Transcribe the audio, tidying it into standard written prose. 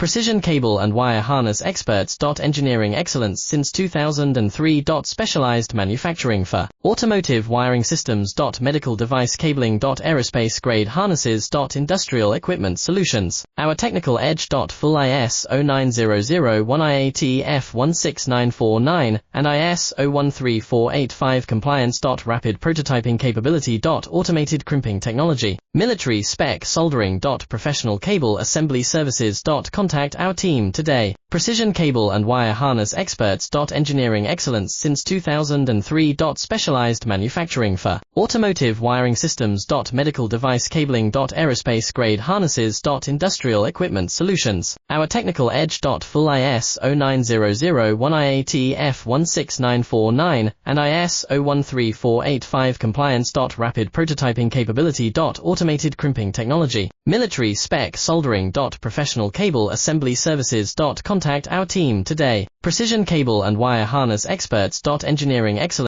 Precision cable and wire harness experts. Engineering excellence since 2003. Specialized manufacturing for automotive wiring systems. Medical device cabling. Aerospace grade harnesses. Industrial equipment solutions. Our technical edge. Full ISO9001 IAT F16949 and ISO13485 compliance. Rapid prototyping capability. Automated crimping technology. Military spec soldering. Professional cable assembly services. Contact our team today. Precision cable and wire harness experts. Engineering excellence since 2003. Specialized manufacturing for automotive wiring systems. Medical device cabling. Aerospace grade harnesses. Industrial equipment solutions. Our technical edge. Full ISO9001 IAT F16949 and ISO13485 compliance. Rapid prototyping capability. Automated crimping technology. Military spec soldering. Professional cable assembly services. Contact our team today. Precision cable and wire harness experts. Engineering excellence